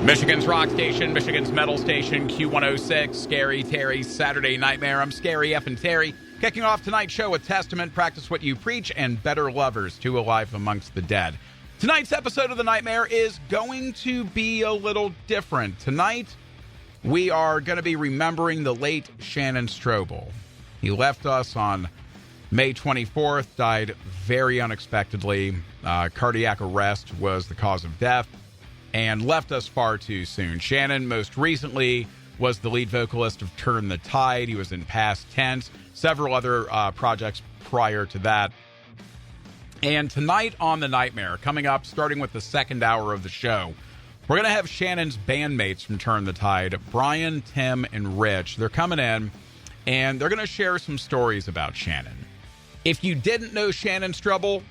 Michigan's rock station, Michigan's metal station, Q106, Scary Terry's Saturday Nightmare. I'm Scary F. Terry, kicking off tonight's show with Testament, Practice What You Preach, and Better Lovers, Two Alive Amongst the Dead. Tonight's episode of The Nightmare is going to be a little different. Tonight, we are going to be remembering the late Shannon Strobel. He left us on May 24th, died very unexpectedly. Cardiac arrest was the cause of death, and left us far too soon. Shannon most recently was the lead vocalist of Turn the Tide. He was in Past Tense, several other projects prior to that. And tonight on The Nightmare, coming up, starting with the second hour of the show, we're going to have Shannon's bandmates from Turn the Tide, Brian, Tim, and Rich. They're coming in, and they're going to share some stories about Shannon. If you didn't know Shannon Strobel,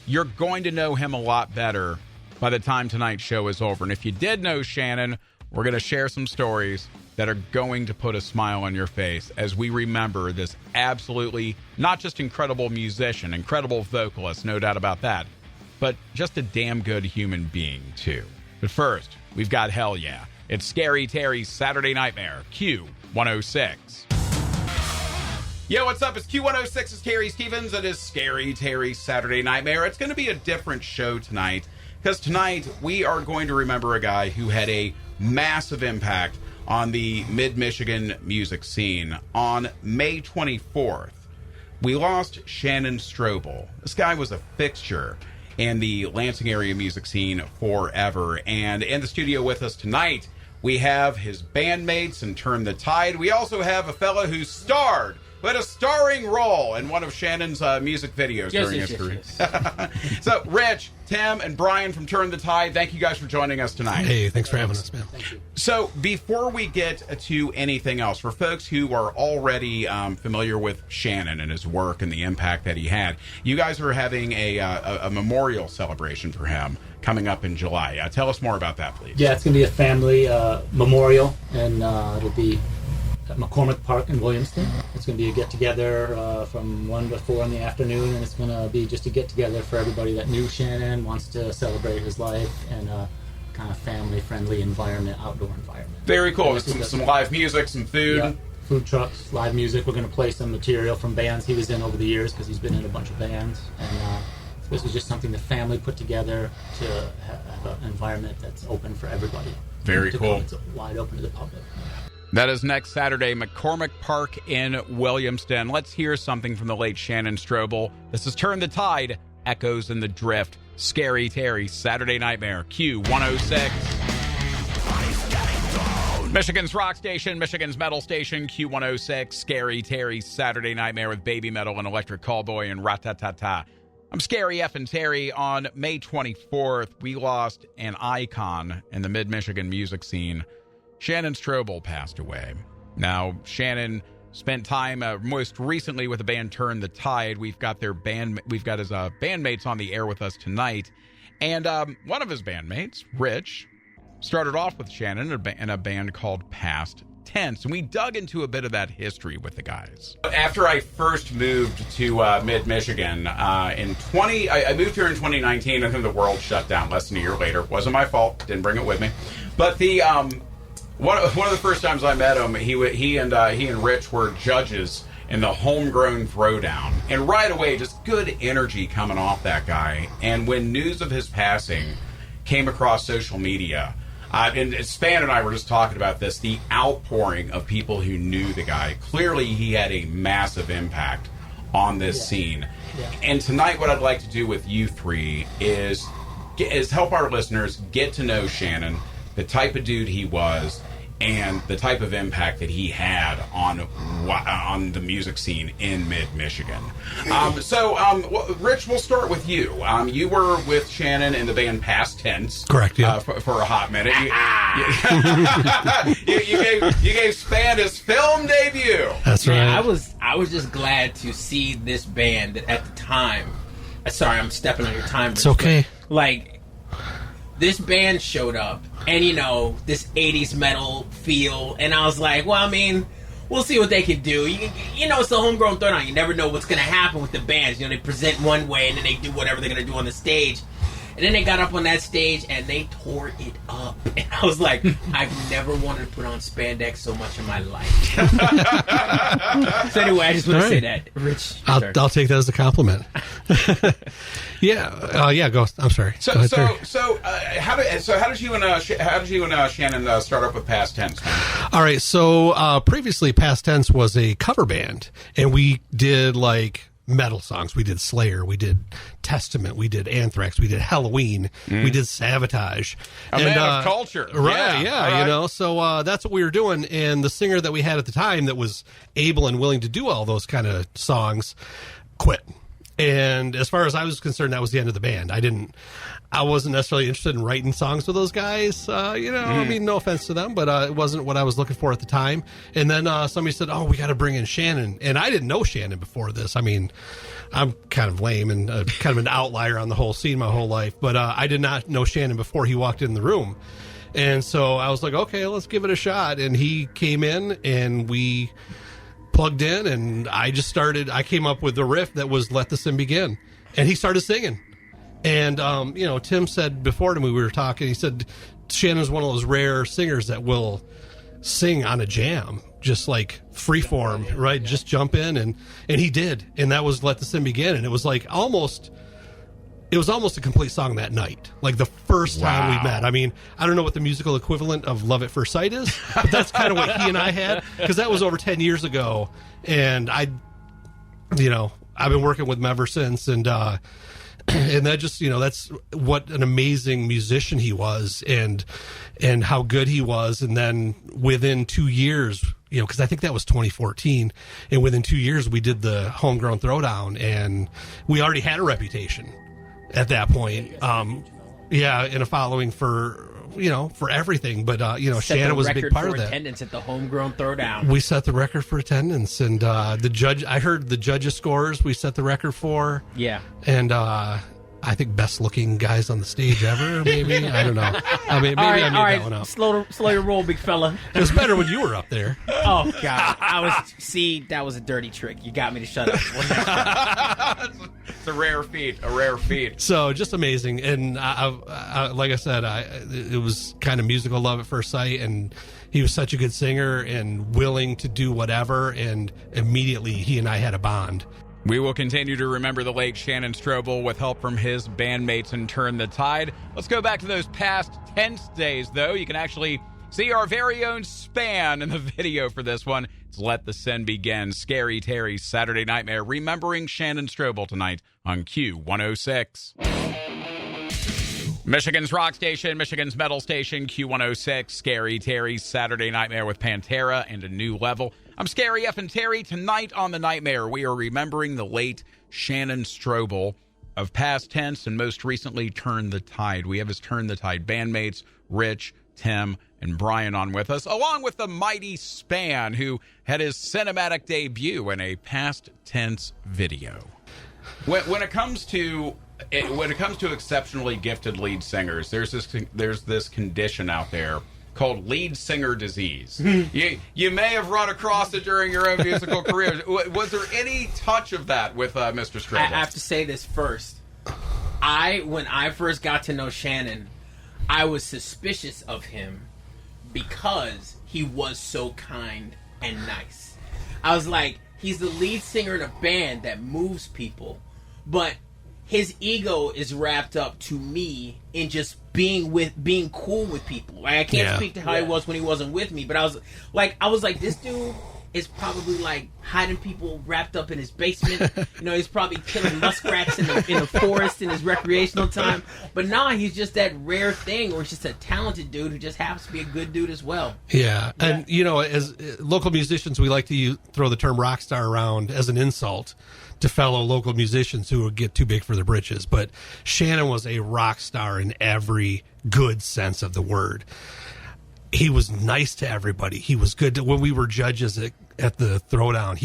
you're going to know him a lot better by the time tonight's show is over. And if you did know Shannon, we're going to share some stories that are going to put a smile on your face as we remember this absolutely not just incredible musician, incredible vocalist, no doubt about that, but just a damn good human being, too. But first, we've got Hell Yeah. It's Scary Terry's Saturday Nightmare, Q106. Yo, what's up? It's Q106. It's Terry Stevens. It is Scary Terry's Saturday Nightmare. It's going to be a different show tonight, because tonight we are going to remember a guy who had a massive impact on the mid-Michigan music scene. On May 24th, we lost Shannon Strobel. This guy was a fixture in the Lansing area music scene forever. And in the studio with us tonight, we have his bandmates in Turn the Tide. We also have a fella who had a starring role in one of Shannon's music videos during his career. So, Rich, Tim, and Brian from Turn the Tide, thank you guys for joining us tonight. Hey, thanks for having us, man. Thank you. So, before we get to anything else, for folks who are already familiar with Shannon and his work and the impact that he had, you guys are having a memorial celebration for him coming up in July. Tell us more about that, please. Yeah, it's going to be a family memorial, and it'll be at McCormick Park in Williamston. It's going to be a get-together from 1 to 4 in the afternoon, and it's going to be just a get-together for everybody that knew Shannon, wants to celebrate his life, and kind of family-friendly environment, outdoor environment. Very cool. Some live music, some food. Yeah, food trucks, live music. We're going to play some material from bands he was in over the years, because he's been in a bunch of bands. And this was just something the family put together to have an environment that's open for everybody. Very cool. It's wide open to the public. That is next Saturday, McCormick Park in Williamston. Let's hear something from the late Shannon Strobel. This is Turn the Tide, Echoes in the Drift. Scary Terry, Saturday Nightmare, Q106. Michigan's rock station, Michigan's metal station, Q106. Scary Terry, Saturday Nightmare with Baby Metal and Electric Callboy and Ratatata. I'm Scary F. Terry. On May 24th, we lost an icon in the mid-Michigan music scene. Shannon Strobel passed away. Now, Shannon spent time most recently with the band Turn the Tide. We've got his bandmates on the air with us tonight. And one of his bandmates, Rich, started off with Shannon in a band called Past Tense. And we dug into a bit of that history with the guys. After I first moved to mid-Michigan, I moved here in 2019, and then the world shut down less than a year later. Wasn't my fault. Didn't bring it with me. But the one of the first times I met him, he and Rich were judges in the Homegrown Throwdown, and right away, just good energy coming off that guy. And when news of his passing came across social media, and Span and I were just talking about this, the outpouring of people who knew the guy. Clearly, he had a massive impact on this scene. Yeah. And tonight, what I'd like to do with you three is help our listeners get to know Shannon, the type of dude he was, and the type of impact that he had on the music scene in mid-Michigan. Rich, we'll start with you. You were with Shannon in the band Past Tense. Correct, yeah. For a hot minute. You gave Span his film debut. That's right. Yeah, I was just glad to see this band that at the time. Sorry, I'm stepping on your time. It's okay. This band showed up, and this 80s metal feel, and I was like, well, I mean, we'll see what they can do. It's the Homegrown Throwdown. You never know what's going to happen with the bands. They present one way, and then they do whatever they're going to do on the stage. And then they got up on that stage and they tore it up. And I was like, I've never wanted to put on spandex so much in my life. So anyway, I just want to say that. Rich, I'll take that as a compliment. Yeah. Go. I'm sorry. So how did you and Shannon start up with Past Tense, man? All right. So previously, Past Tense was a cover band, and we did like metal songs. We did Slayer, we did Testament, we did Anthrax, we did Halloween, we did Sabotage. A man of culture. Right, yeah. You know, so that's what we were doing. And the singer that we had at the time that was able and willing to do all those kind of songs quit. And as far as I was concerned, that was the end of the band. I wasn't necessarily interested in writing songs with those guys. I mean, no offense to them, but it wasn't what I was looking for at the time. And then somebody said, "Oh, we got to bring in Shannon." And I didn't know Shannon before this. I mean, I'm kind of lame and kind of an outlier on the whole scene my whole life, but I did not know Shannon before he walked in the room. And so I was like, okay, let's give it a shot. And he came in and we plugged in, and I came up with the riff that was "Let the Sin Begin." And he started singing. And, Tim said before to me, we were talking, he said, Shannon's one of those rare singers that will sing on a jam, just like freeform, right? Just jump in. And he did. And that was "Let the Sin Begin." And it was like almost a complete song that night. Like the first time we met. I mean, I don't know what the musical equivalent of "Love at First Sight" is, but that's kind of what he and I had, because that was over 10 years ago. And I've been working with him ever since. And that just, that's what an amazing musician he was, and how good he was. And then within 2 years, because I think that was 2014, and within 2 years we did the Homegrown Throwdown, and we already had a reputation at that point. And a following for everything. But, Shannon was a big part of that. Attendance at the Homegrown Throwdown. We set the record for attendance, and I heard the judges' scores we set the record for. Yeah. And I think best looking guys on the stage ever, maybe. I don't know. I mean, maybe I made that one up. Slow your roll, big fella. It was better when you were up there. Oh, God. That was a dirty trick. You got me to shut up. It's a rare feat. So just amazing. And I like I said, it was kind of musical love at first sight, and he was such a good singer and willing to do whatever, and immediately he and I had a bond. We will continue to remember the late Shannon Strobel with help from his bandmates and Turn the Tide. Let's go back to those Past Tense days, though. You can actually see our very own Span in the video for this one. It's "Let the Sin Begin." Scary Terry's Saturday Nightmare, remembering Shannon Strobel tonight on Q106. Michigan's rock station, Michigan's metal station, Q106. Scary Terry's Saturday Nightmare with Pantera and A New Level. I'm Scary F and Terry. Tonight on The Nightmare, we are remembering the late Shannon Strobel of Past Tense and most recently Turn the Tide. We have his Turn the Tide bandmates, Rich, Tim, and Brian on with us, along with the mighty Span, who had his cinematic debut in a Past Tense video. When it comes to exceptionally gifted lead singers, there's this condition out there called lead singer disease. You may have run across it during your own musical career. Was there any touch of that with Mr. Strobel? I have to say this first. When I first got to know Shannon, I was suspicious of him because he was so kind and nice. I was like, he's the lead singer in a band that moves people, but his ego is wrapped up to me in just being cool with people. Like, I can't speak to how he was when he wasn't with me, but I was like, this dude is probably like hiding people wrapped up in his basement. He's probably killing muskrats in the forest in his recreational time. But nah, he's just that rare thing where he's just a talented dude who just happens to be a good dude as well. Yeah. And as local musicians, we like to throw the term rock star around as an insult to fellow local musicians who would get too big for their britches. But Shannon was a rock star in every good sense of the word. He was nice to everybody. He was good when we were judges at the Throwdown.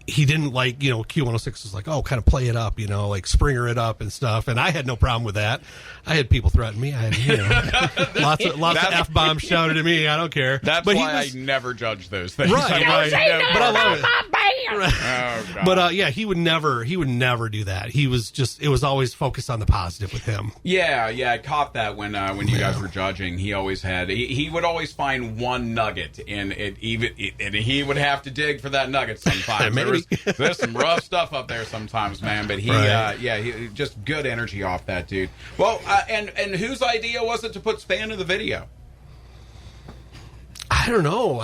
he didn't like, Q106 was like, oh, kind of play it up, like Springer it up and stuff. And I had no problem with that. I had people threaten me. I had, lots of F-bombs shouted at me. I don't care. That's but why I never judge those things. Right. But I love it. Right. Oh, God. But he would never do that. It was always focused on the positive with him. Yeah, I caught that when you guys were judging. He always had, he would always find one nugget in it, and he would have to dig for that nugget sometimes. There's some rough stuff up there sometimes, man. But he just good energy off that dude. Well, and whose idea was it to put Span in the video? I don't know.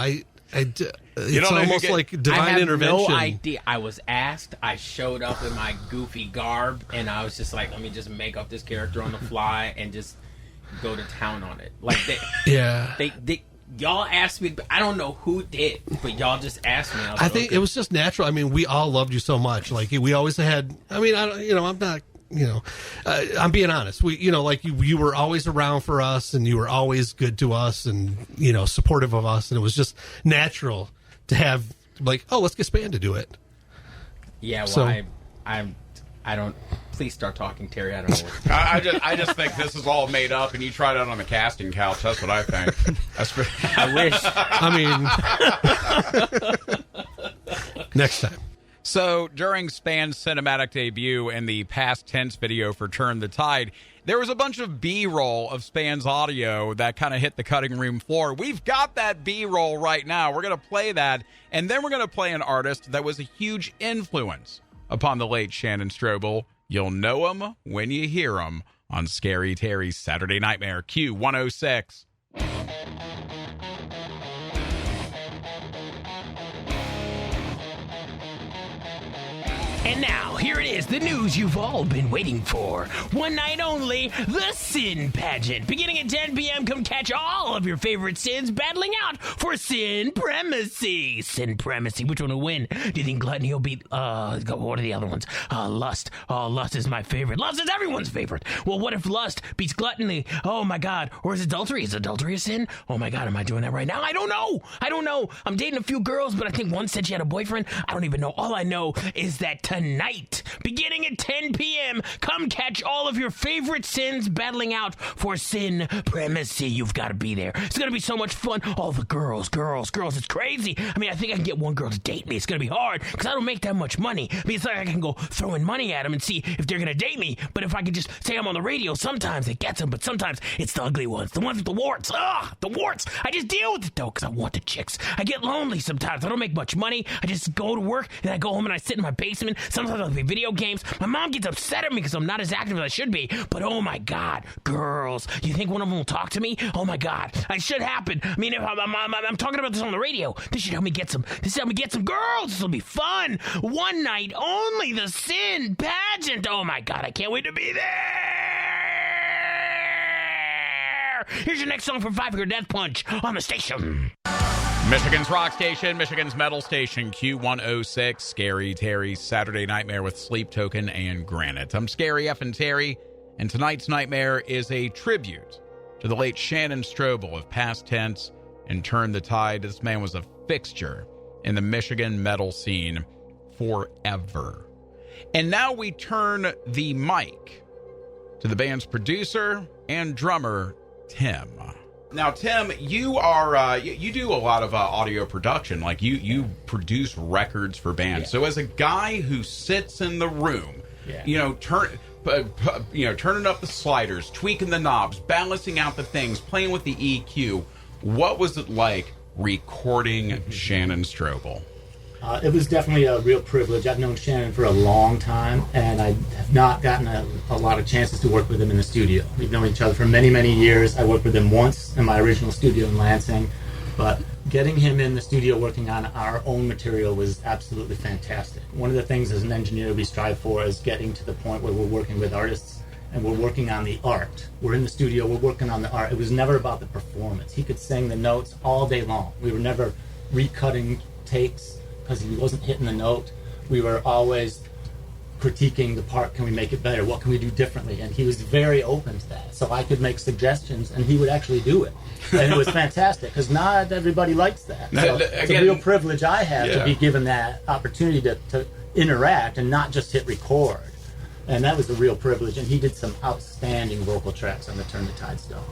It's almost like divine intervention. I have no idea. I was asked. I showed up in my goofy garb, and I was just like, let me just make up this character on the fly and just go to town on it. Like, y'all asked me. I don't know who did, but y'all just asked me. I think it was just natural. I mean, we all loved you so much. Like, we always had. I mean, I'm not. I'm being honest. You were always around for us, and you were always good to us, and supportive of us, and it was just natural to have like, oh, let's get Span to do it. Yeah, well, I don't. Please start talking, Terry. I don't know. I just think this is all made up, and you tried it on the casting couch. That's what I think. I wish. I mean, next time. So during Span's cinematic debut and the past tense video for Turn the Tide, there was a bunch of B-roll of Span's audio that kind of hit the cutting room floor. We've got that B-roll right now. We're going to play that, and then we're going to play an artist that was a huge influence upon the late Shannon Strobel. You'll know him when you hear him on Scary Terry's Saturday Nightmare, Q106. And now, here it is, the news you've all been waiting for. One night only, the Sin Pageant. Beginning at 10 p.m., come catch all of your favorite sins battling out for Sin Primacy. Sin Primacy, which one will win? Do you think Gluttony will beat, what are the other ones? Lust. Oh, Lust is my favorite. Lust is everyone's favorite. Well, what if Lust beats Gluttony? Oh, my God. Or is Adultery? Is Adultery a sin? Oh, my God, am I doing that right now? I don't know. I'm dating a few girls, but I think one said she had a boyfriend. I don't even know. All I know is that tonight, beginning at 10 p.m., come catch all of your favorite sins battling out for Sin Primacy. You've got to be there. It's going to be so much fun. All the girls. It's crazy. I mean, I think I can get one girl to date me. It's going to be hard because I don't make that much money. I mean, it's like I can go throwing money at them and see if they're going to date me. But if I can just say I'm on the radio, sometimes it gets them, but sometimes it's the ugly ones, the ones with the warts. The warts. I just deal with it, though, because I want the chicks. I get lonely sometimes. I don't make much money. I just go to work, and I go home, and I sit in my basement. Sometimes I'll play video games. My mom gets upset at me because I'm not as active as I should be. But oh my God, girls. You think one of them will talk to me? Oh my God. It should happen. I mean, if I'm talking about this on the radio, this should help me get some girls. This will be fun. One night only, the Sin Pageant. Oh my God, I can't wait to be there. Here's your next song from Five Finger Death Punch on the station. Michigan's rock station, Michigan's metal station, Q106, Scary Terry's Saturday Nightmare with Sleep Token and Granite. I'm Scary F and Terry, and tonight's nightmare is a tribute to the late Shannon Strobel of Past Tense and Turn the Tide. This man was a fixture in the Michigan metal scene forever. And now we turn the mic to the band's producer and drummer, Tim. Now, Tim, you are you do a lot of audio production. Like you produce records for bands. Yeah. So as a guy who sits in the room, turning up the sliders, tweaking the knobs, balancing out the things, playing with the EQ, what was it like recording Shannon Strobel? It was definitely a real privilege. I've known Shannon for a long time, and I have not gotten a lot of chances to work with him in the studio. We've known each other for many, many years. I worked with him once in my original studio in Lansing, but getting him in the studio working on our own material was absolutely fantastic. One of the things as an engineer we strive for is getting to the point where we're working with artists and we're working on the art. We're in the studio, we're working on the art. It was never about the performance. He could sing the notes all day long. We were never recutting takes because he wasn't hitting the note. We were always critiquing the part. Can we make it better? What can we do differently? And he was very open to that. So I could make suggestions, and he would actually do it. And it was fantastic, because not everybody likes that. So it's a real privilege I have to be given that opportunity to interact and not just hit record. And that was a real privilege. And he did some outstanding vocal tracks on the Turn the Tide stuff.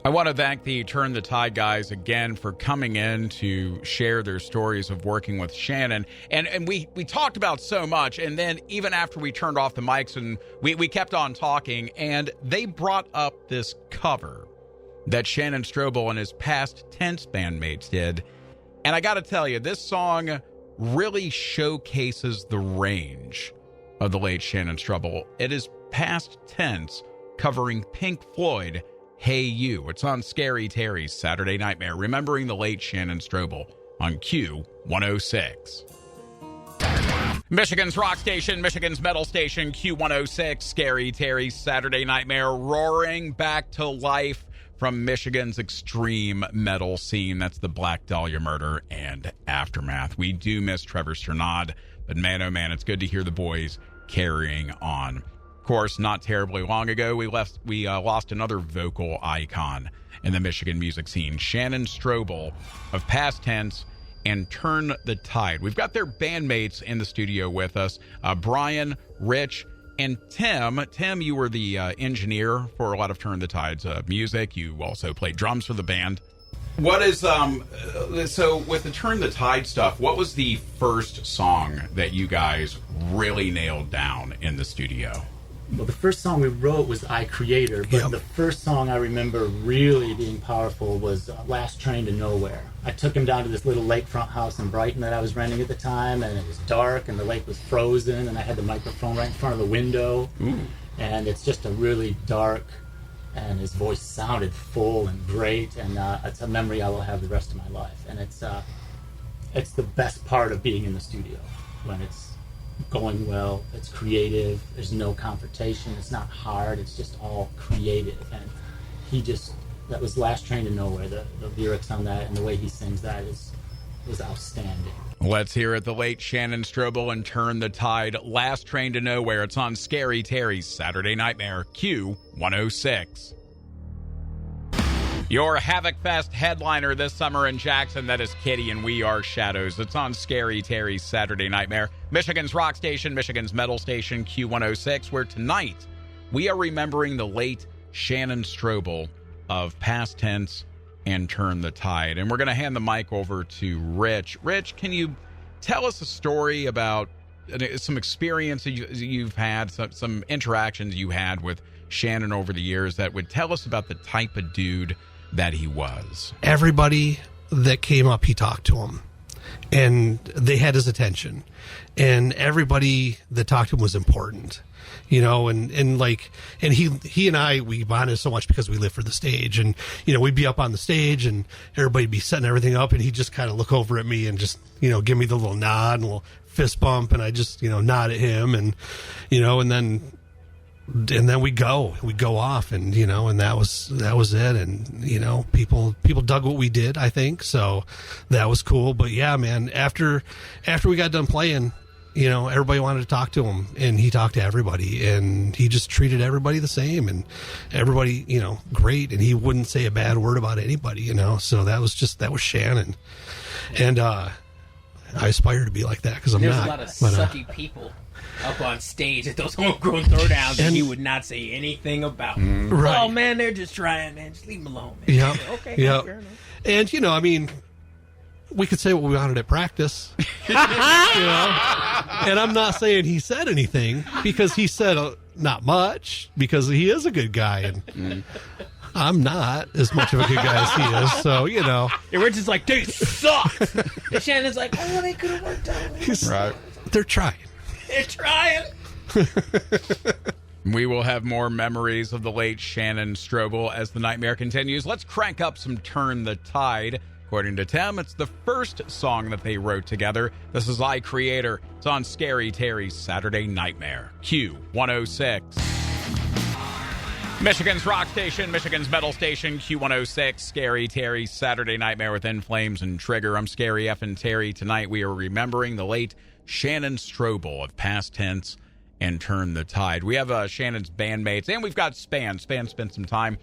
I want to thank the Turn the Tide guys again for coming in to share their stories of working with Shannon. And we talked about so much, and then even after we turned off the mics and we kept on talking, and they brought up this cover that Shannon Strobel and his past tense bandmates did. And I got to tell you, this song really showcases the range of the late Shannon Strobel. It is past tense, covering Pink Floyd, Hey You. It's on Scary Terry's Saturday Nightmare, remembering the late Shannon Strobel on Q106. Michigan's rock station, Michigan's metal station, Q106, Scary Terry's Saturday Nightmare, roaring back to life from Michigan's extreme metal scene. That's the Black Dahlia murder and aftermath. We do miss Trevor Strnad, but man, oh man, it's good to hear the boys carrying on. Of course, not terribly long ago, we lost another vocal icon in the Michigan music scene, Shannon Strobel of Past Tense and Turn the Tide. We've got their bandmates in the studio with us, Brian, Rich, and Tim. Tim, you were the engineer for a lot of Turn the Tide's music. You also played drums for the band. What is, so with the Turn the Tide stuff, what was the first song that you guys really nailed down in the studio? Well, the first song we wrote was I Creator, but the first song I remember really being powerful was Last Train to Nowhere. I took him down to this little lakefront house in Brighton that I was renting at the time, and it was dark, and the lake was frozen, and I had the microphone right in front of the window. Ooh. And it's just a really dark, and his voice sounded full and great, and it's a memory I will have the rest of my life. And it's the best part of being in the studio, when it's going well, it's creative, there's no confrontation, it's not hard, it's just all creative. And that was Last Train to Nowhere. The lyrics on that and the way he sings that was outstanding. Let's hear it, the late Shannon Strobel and Turn the Tide, Last Train to Nowhere. It's on Scary Terry's Saturday Nightmare, Q106. Your Havoc Fest headliner this summer in Jackson, that is Kitty and We Are Shadows. It's on Scary Terry's Saturday Nightmare, Michigan's rock station, Michigan's metal station, Q106, where tonight we are remembering the late Shannon Strobel of Past Tense and Turn the Tide. And we're going to hand the mic over to Rich. Rich, can you tell us a story about some experience you've had, some interactions you had with Shannon over the years that would tell us about the type of dude that he was? Everybody that came up, he talked to him, and they had his attention, and everybody that talked to him was important, you know, and he and I, we bonded so much because we lived for the stage, and, you know, we'd be up on the stage and everybody'd be setting everything up, and he'd just kind of look over at me and just, you know, give me the little nod and a little fist bump, and I just, you know, nod at him, and, you know, and then we'd go off, and, you know, and that was it. And, you know, people dug what we did, I think. So that was cool. But yeah, man, after we got done playing, you know, everybody wanted to talk to him, and he talked to everybody, and he just treated everybody the same, and everybody, you know, great. And he wouldn't say a bad word about anybody, you know. So that was Shannon. And, I aspire to be like that, because I'm There's not. There's a lot of sucky people up on stage at those homegrown throwdowns, and he would not say anything about. Right. Oh man, they're just trying, man. Just leave them alone, man. Yeah. Okay. Yeah. Fair enough. And, you know, I mean, we could say what we wanted at practice, you know. And I'm not saying he said anything, because he said not much, because he is a good guy, and I'm not as much of a good guy as he is. So, you know, and we're just like, dude, suck. And Shannon's like, oh, they could have worked out. Right. They're trying. They're trying. We will have more memories of the late Shannon Strobel as the nightmare continues. Let's crank up some Turn the Tide. According to Tim, it's the first song that they wrote together. This is I Creator. It's on Scary Terry's Saturday Nightmare, Q106. Michigan's rock station, Michigan's metal station, Q106, Scary Terry's Saturday Nightmare with In Flames and Trigger. I'm Scary F and Terry. Tonight we are remembering the late Shannon Strobel of Past Tense and Turn the Tide. We have Shannon's bandmates, and we've got Span. Span spent some time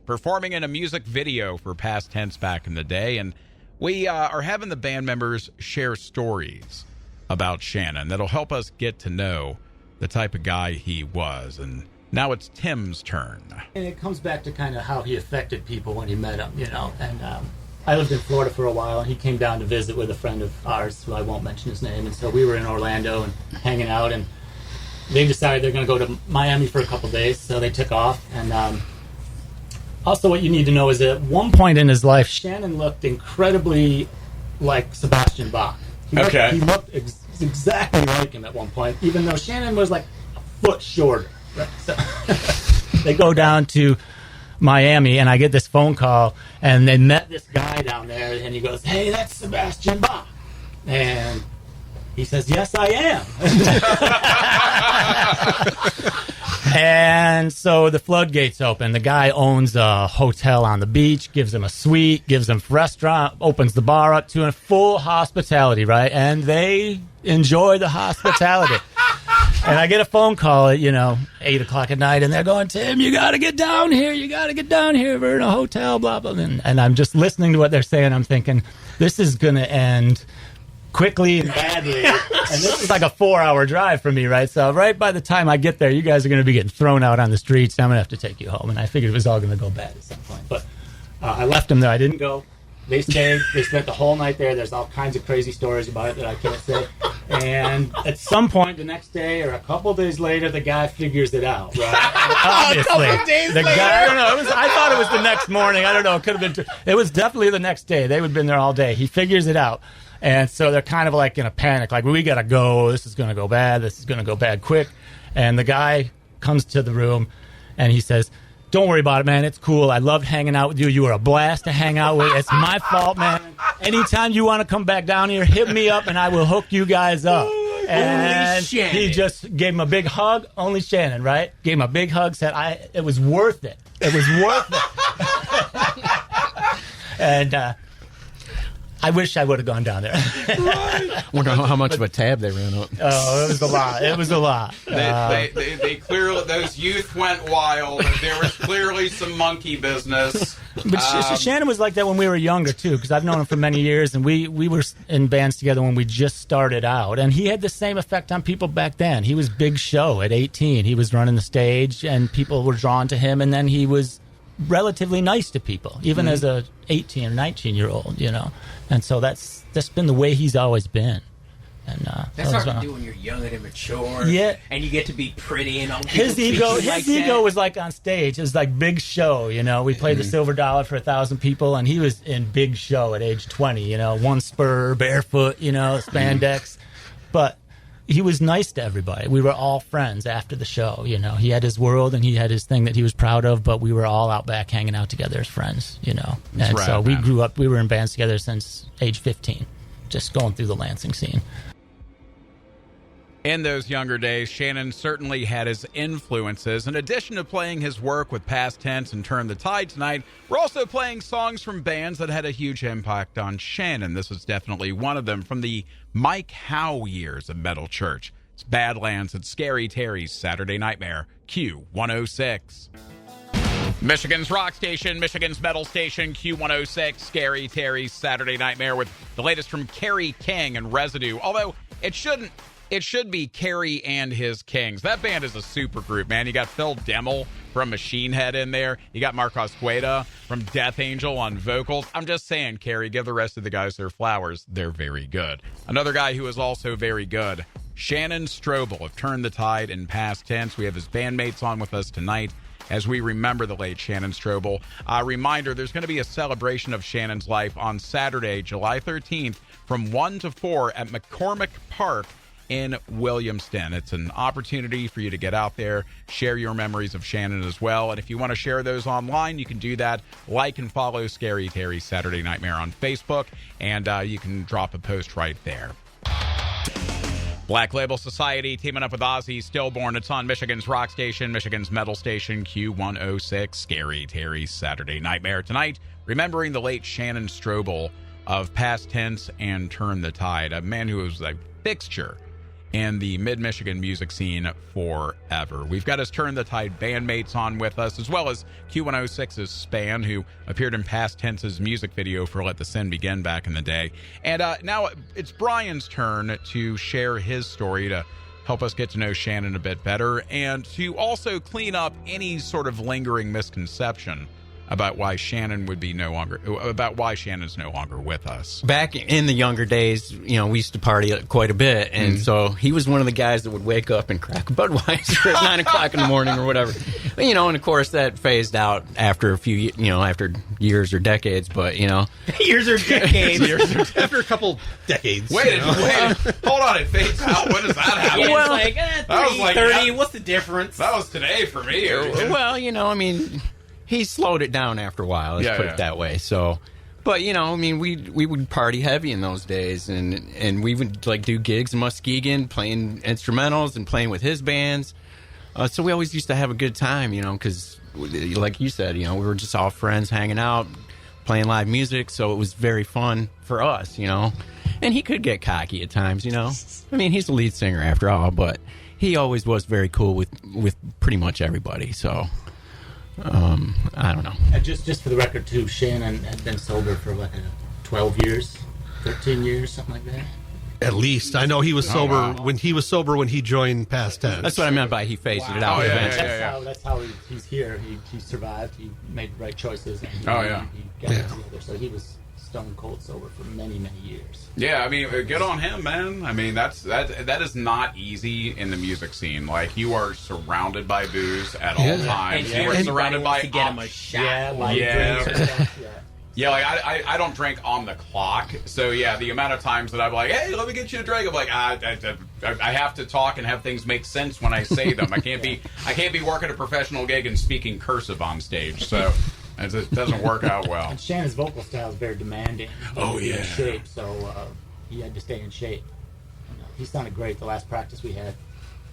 performing in a music video for Past Tense back in the day, and we are having the band members share stories about Shannon that'll help us get to know the type of guy he was. And now it's Tim's turn. And it comes back to kind of how he affected people when he met him, you know. And I lived in Florida for a while, and he came down to visit with a friend of ours, who I won't mention his name. And so we were in Orlando and hanging out, and they decided they're going to go to Miami for a couple days, so they took off. And also what you need to know is that at one point in his life, Shannon looked incredibly like Sebastian Bach. He looked exactly like him at one point, even though Shannon was like a foot shorter. Right? So they go down to Miami, and I get this phone call, and they met this guy down there, and he goes, "Hey, that's Sebastian Bach." And he says, "Yes, I am." And so the floodgates open. The guy owns a hotel on the beach, gives him a suite, gives him a restaurant, opens the bar up to him, full hospitality, right? And they enjoy the hospitality. And I get a phone call at, 8 o'clock at night, and they're going, "Tim, you got to get down here. You got to get down here. We're in a hotel, blah, blah." And I'm just listening to what they're saying. I'm thinking, this is going to end quickly and badly. And this is like a 4-hour drive for me, right? So right by the time I get there, you guys are going to be getting thrown out on the streets. I'm going to have to take you home. And I figured it was all going to go bad at some point. But I left them there. I didn't go. They stayed. They spent the whole night there. There's all kinds of crazy stories about it that I can't say. And at some point the next day or a couple days later, the guy figures it out, right? Obviously. A couple days later? Guy, I don't know. I thought it was the next morning. I don't know. It could have been. It was definitely the next day. They would have been there all day. He figures it out. And so they're kind of like in a panic, like, we got to go. This is going to go bad. This is going to go bad quick. And the guy comes to the room, and he says, "Don't worry about it, man. It's cool. I loved hanging out with you. You were a blast to hang out with. It's my fault, man. Anytime you want to come back down here, hit me up, and I will hook you guys up." And he just gave him a big hug. Only Shannon, right? Gave him a big hug, said, it was worth it. It was worth it. And I wish I would have gone down there. Wonder how much of a tab they ran up. Oh, it was a lot. It was a lot. They clearly, those youth went wild. There was clearly some monkey business. But Shannon was like that when we were younger, too, because I've known him for many years, and we were in bands together when we just started out. And he had the same effect on people back then. He was big show at 18. He was running the stage, and people were drawn to him, and then he was relatively nice to people, even as a 18 or 19-year-old, And so that's been the way he's always been. And that's hard to do when you're young and immature. Yeah. And you get to be pretty and all. His ego was like on stage. It was like big show, We played the Silver Dollar for 1,000 people, and he was in big show at age 20, one spur, barefoot, spandex. But he was nice to everybody. We were all friends after the show, He had his world and he had his thing that he was proud of, but we were all out back hanging out together as friends, And right, so we man. grew up, we were in bands together since age 15, just going through the Lansing scene. In those younger days, Shannon certainly had his influences. In addition to playing his work with Past Tense and Turn the Tide tonight, we're also playing songs from bands that had a huge impact on Shannon. This was definitely one of them from the Mike Howe years of Metal Church. It's Badlands at Scary Terry's Saturday Nightmare, Q106. Michigan's rock station, Michigan's metal station, Q106, Scary Terry's Saturday Nightmare with the latest from Kerry King and Residue. Although it should be Kerry and his Kings. That band is a super group, man. You got Phil Demmel from Machine Head in there. You got Marcos Gueda from Death Angel on vocals. I'm just saying, Kerry, give the rest of the guys their flowers. They're very good. Another guy who is also very good, Shannon Strobel of Turn the Tide and Past Tense. We have his bandmates on with us tonight as we remember the late Shannon Strobel. A reminder, there's going to be a celebration of Shannon's life on Saturday, July 13th from 1 to 4 at McCormick Park in Williamston. It's an opportunity for you to get out there, share your memories of Shannon as well. And if you want to share those online, you can do that. Like and follow Scary Terry's Saturday Nightmare on Facebook, and you can drop a post right there. Black Label Society teaming up with Ozzy Stillborn. It's on Michigan's rock station, Michigan's metal station, Q106, Scary Terry's Saturday Nightmare. Tonight, remembering the late Shannon Strobel of Past Tense and Turn the Tide, a man who was a fixture and the mid-Michigan music scene forever. We've got his Turn the Tide bandmates on with us, as well as Q106's Span, who appeared in Past Tense's music video for Let the Sin Begin back in the day. And now it's Brian's turn to share his story, to help us get to know Shannon a bit better, and to also clean up any sort of lingering misconception about why Shannon's no longer with us. Back in the younger days, we used to party quite a bit, and so he was one of the guys that would wake up and crack a Budweiser at 9 o'clock in the morning or whatever. And of course that phased out after a few, after years or decades. But Years or decades. After a couple decades. Wait, hold on, it fades out. When does that happen? Yeah, Well, it's like, that was 30, like 30, that- what's the difference? That was today for me. well, he slowed it down after a while. Let's put it that way. So, but we would party heavy in those days, and we would do gigs in Muskegon, playing instrumentals and playing with his bands. So we always used to have a good time, because like you said, we were just all friends hanging out, playing live music. So it was very fun for us, And he could get cocky at times, he's the lead singer after all, but he always was very cool with pretty much everybody. So. I don't know. Just for the record, too, Shannon had been sober for 12 years, 13 years, something like that. At least I know he was sober when he joined Past Tense. That's what I meant by he phased it out Oh, yeah, eventually. That's how he's here. He survived. He made the right choices. And he got it together. So he was stone cold sober for many, many years. Yeah, good on him, man. That is not easy in the music scene. You are surrounded by booze at all times. And You are surrounded by to get him a shot. Yeah, I don't drink on the clock. So yeah, the amount of times that I'm like, hey, let me get you a drink. I'm like, I have to talk and have things make sense when I say them. I can't be working a professional gig and speaking cursive on stage. So it doesn't work out well. And Shannon's vocal style is very demanding. In shape, so he had to stay in shape. He sounded great the last practice we had.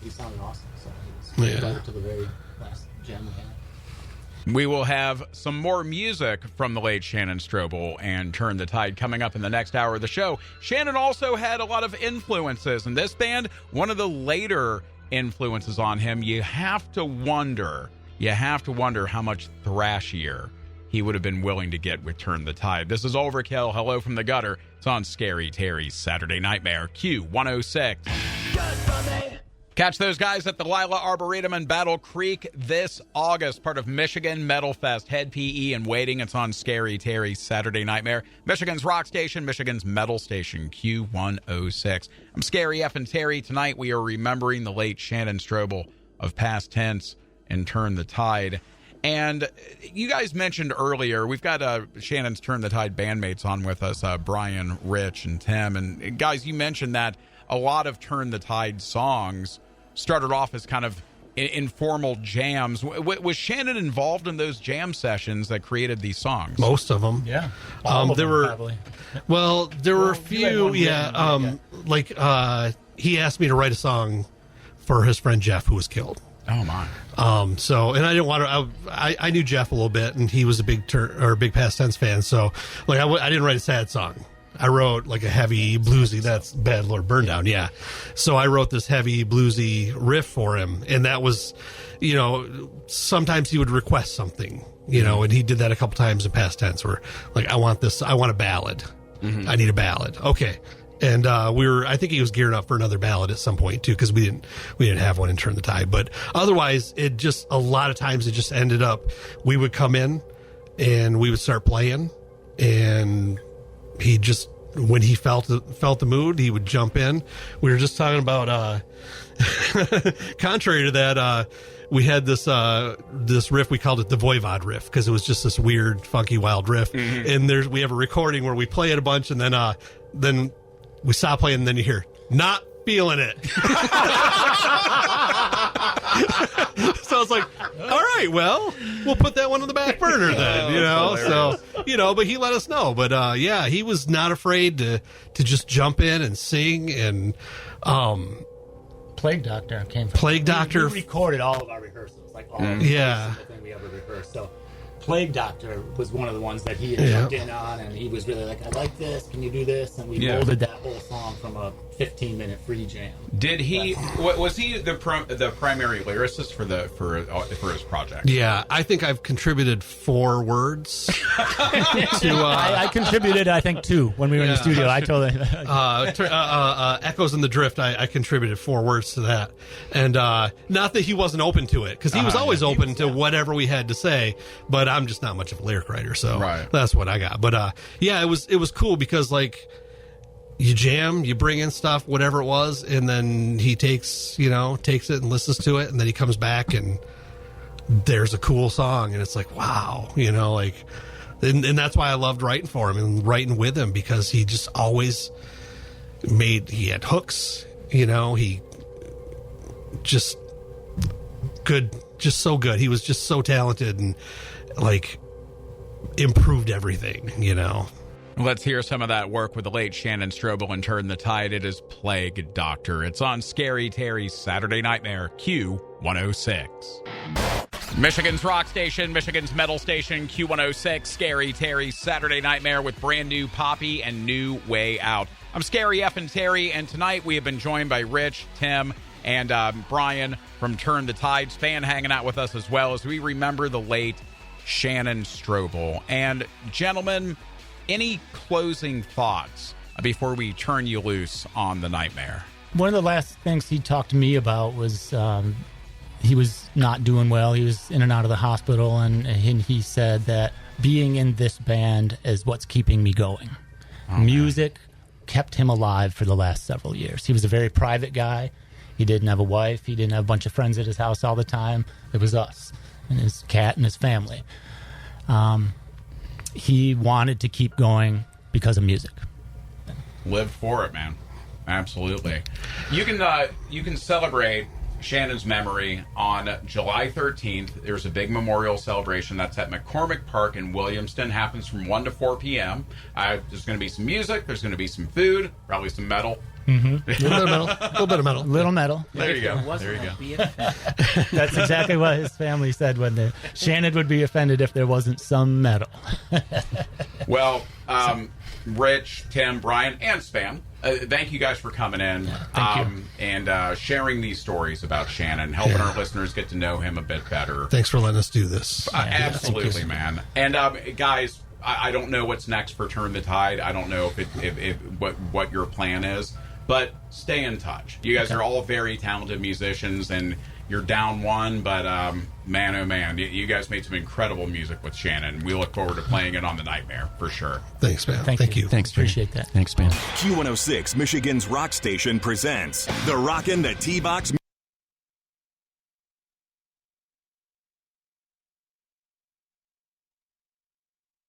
He sounded awesome. So he was right to the very last jam we had. We will have some more music from the late Shannon Strobel and Turn the Tide coming up in the next hour of the show. Shannon also had a lot of influences in this band. One of the later influences on him, you have to wonder how much thrashier he would have been willing to get with Turn the Tide. This is Overkill. Hello from the Gutter. It's on Scary Terry's Saturday Nightmare, Q106. Catch those guys at the Lila Arboretum in Battle Creek this August, part of Michigan Metal Fest. Head PE and waiting. It's on Scary Terry's Saturday Nightmare, Michigan's rock station, Michigan's metal station, Q106. I'm Scary F and Terry. Tonight we are remembering the late Shannon Strobel of Past Tense and Turn the Tide. And you guys mentioned earlier, we've got Shannon's Turn the Tide bandmates on with us, Brian, Rich, and Tim. And guys, you mentioned that a lot of Turn the Tide songs started off as kind of informal jams. Was Shannon involved in those jam sessions that created these songs? Most of them. Yeah. There were a few. He asked me to write a song for his friend Jeff, who was killed. Oh my! And I didn't want to. I knew Jeff a little bit, and he was a big Past Tense fan. So, I didn't write a sad song. I wrote a heavy bluesy. That's Bad Lord Burndown. Yeah. So I wrote this heavy bluesy riff for him, and that was, sometimes he would request something, and he did that a couple times in Past Tense, where I want a ballad. Mm-hmm. I need a ballad. Okay. And I think he was gearing up for another ballad at some point too, because we didn't have one in Turn the Tide. But otherwise, a lot of times it just ended up, we would come in and we would start playing, and he just, when he felt the mood, he would jump in. We were just talking about contrary to that, we had this riff, we called it the Voivod riff, because it was just this weird, funky, wild riff. Mm-hmm. And we have a recording where we play it a bunch, and then we stop playing, and then you hear, not feeling it. So I was like, all right, well, we'll put that one on the back burner then, but he let us know. But he was not afraid to just jump in and sing. And Plague Doctor came from Plague Doctor. We recorded all of our rehearsals, all of the thing we ever rehearsed. So Plague Doctor was one of the ones that he had jumped in on, and he was really like, I like this, can you do this? And we molded that whole song from a 15-minute free jam. Did he? Was he the primary lyricist for his project? Yeah, I think I've contributed 4 words to. I contributed, I think, 2 when we were in the studio. I told him. Echoes in the Drift. I contributed 4 words to that, and not that he wasn't open to it, because he was always open to whatever we had to say. But I'm just not much of a lyric writer, so that's what I got. But yeah, it was cool because like. You jam, you bring in stuff, whatever it was, and then he takes it and listens to it, and then he comes back and there's a cool song, and it's like, wow, like, and that's why I loved writing for him and writing with him, because he just always he had hooks, he just good, just so good. He was just so talented and like improved everything, Let's hear some of that work with the late Shannon Strobel and Turn the Tide. It is Plague Doctor. It's on Scary Terry's Saturday Nightmare, Q106. Michigan's rock station, Michigan's metal station, Q106, Scary Terry's Saturday Nightmare with brand new Poppy and New Way Out. I'm Scary F and Terry, and tonight we have been joined by Rich, Tim, and Brian from Turn the Tide. Span hanging out with us as well as we remember the late Shannon Strobel. And gentlemen, any closing thoughts before we turn you loose on the nightmare? One of the last things he talked to me about was he was not doing well. He was in and out of the hospital, and he said that being in this band is what's keeping me going. Music kept him alive for the last several years. He was a very private guy. He didn't have a wife. He didn't have a bunch of friends at his house all the time. It was us and his cat and his family. He wanted to keep going because of music. Live for it, man. Absolutely. You can celebrate Shannon's memory on July 13th. There's a big memorial celebration that's at McCormick Park in Williamston. Happens from 1 to 4 p.m. There's going to be some music. There's going to be some food. Probably some metal. Mm-hmm. A little bit of metal. Little metal. There you go. There you go. That's exactly what his family said when Shannon would be offended if there wasn't some metal. Well, Rich, Tim, Brian, and Span, thank you guys for coming in and sharing these stories about Shannon, helping our listeners get to know him a bit better. Thanks for letting us do this. Absolutely, man. And guys, I don't know what's next for Turn the Tide. I don't know if what your plan is. But stay in touch. You guys are all very talented musicians, and you're down one, but man, oh man, you guys made some incredible music with Shannon. We look forward to playing it on the Nightmare for sure. Thanks, man. Thank you. Thanks, appreciate that. Thanks, man. Q106, Michigan's rock station, presents the Rockin' the T-Box